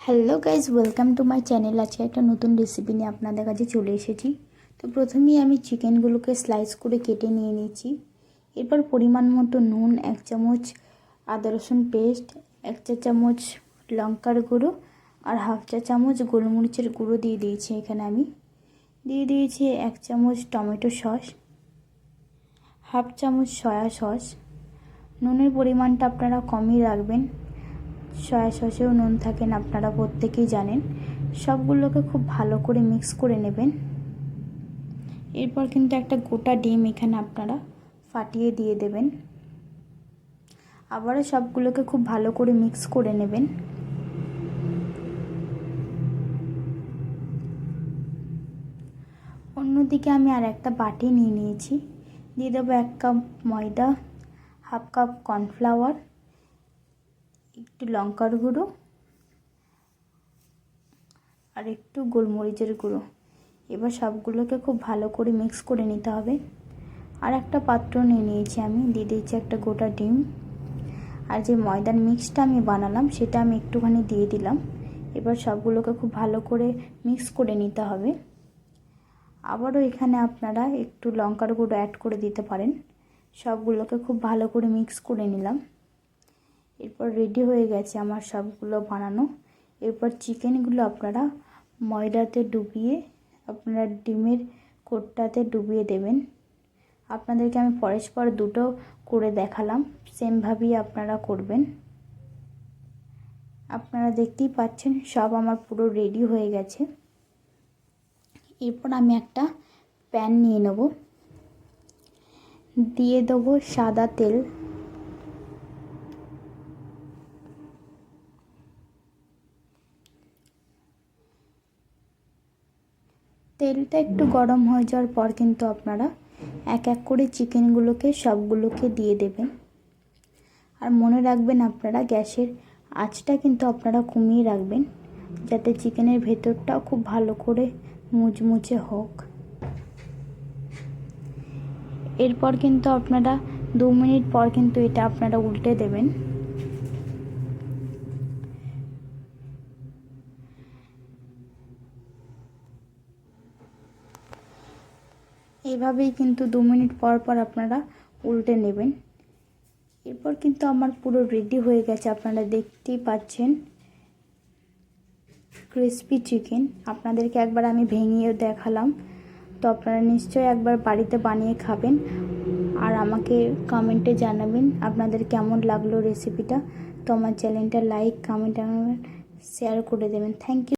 Hello guys, welcome to my channel. আজকে একটা নতুন রেসিপি নিয়ে আপনাদের কাছে চলে এসেছি। তো প্রথমেই আমি চিকেনগুলোকে স্লাইস করে কেটে নিয়ে নিয়েছি। এরপর পরিমাণ মতো নুন, 1 চামচ আদা রসুন পেস্ট, 1 চা চামচ লঙ্কার গুঁড়ো আর 1/2 চা চামচ গোলমরিচের গুঁড়ো দিয়ে দিয়েছি। এখানে আমি দিয়ে দিয়েছি 1 চামচ টমেটো সস, 1/2 চামচ সয়া সস। নুনের পরিমাণটা আপনারা কমই রাখবেন, সয়া সসেও নুন থাকেন, আপনারা প্রত্যেকেই জানেন। সবগুলোকে খুব ভালো করে মিক্স করে নেবেন। এরপর কিন্তু একটা গোটা ডিম এখানে আপনারা ফাটিয়ে দিয়ে দেবেন। আবারও সবগুলোকে খুব ভালো করে মিক্স করে নেবেন। অন্যদিকে আমি আর একটা বাটি নিয়ে নিয়েছি, দিয়ে দেবো 1 কাপ ময়দা, 1/2 কাপ কর্নফ্লাওয়ার, একটু লঙ্কার গুঁড়ো আর একটু গোলমরিচের গুঁড়ো। এবার সবগুলোকে খুব ভালো করে মিক্স করে নিতে হবে। আর একটা পাত্র নিয়ে নিয়েছি, আমি দিয়ে দিয়েছি একটা গোটা ডিম। আর যে ময়দার মিক্সটা আমি বানালাম সেটা আমি একটুখানি দিয়ে দিলাম। এবার সবগুলোকে খুব ভালো করে মিক্স করে নিতে হবে। আবারও এখানে আপনারা একটু লঙ্কার গুঁড়ো অ্যাড করে দিতে পারেন। সবগুলোকে খুব ভালো করে মিক্স করে নিলাম। এরপর রেডি হয়ে গেছে আমার সবগুলো বানানো। এরপর চিকেনগুলো আপনারা ময়দাতে ডুবিয়ে আপনারা ডিমের কোটটাতে ডুবিয়ে দেবেন। আপনাদেরকে আমি পরস্পর দুটো করে দেখালাম, সেমভাবেই আপনারা করবেন। আপনারা দেখতেই পাচ্ছেন সব আমার পুরো রেডি হয়ে গেছে। এরপর আমি একটা প্যান নিয়ে নেব, দিয়ে দেবো সাদা তেল। তেলটা একটু গরম হয়ে যাওয়ার পর কিন্তু আপনারা এক এক করে চিকেনগুলোকে সবগুলোকে দিয়ে দেবেন। আর মনে রাখবেন আপনারা গ্যাসের আঁচটা কিন্তু আপনারা কমিয়ে রাখবেন, যাতে চিকেনের ভেতরটাও খুব ভালো করে মুচমুচে হোক। এরপর কিন্তু আপনারা 2 মিনিট পর কিন্তু এটা আপনারা উল্টে দেবেন। এইভাবেই কিন্তু 2 মিনিট পর পর আপনারা উল্টে নেবেন। এরপর কিন্তু আমার পুরো রেডি হয়ে গেছে, আপনারা দেখতেই পাচ্ছেন ক্রিসপি চিকেন। আপনাদেরকে একবার আমি ভেঙেও দেখালাম, তো আপনারা নিশ্চয়ই একবার বাড়িতে বানিয়ে খাবেন আর আমাকে কমেন্টে জানাবেন আপনাদের কেমন লাগলো রেসিপিটা। তো আমার চ্যানেলটা লাইক, কমেন্ট আর শেয়ার করে দেবেন। Thank you.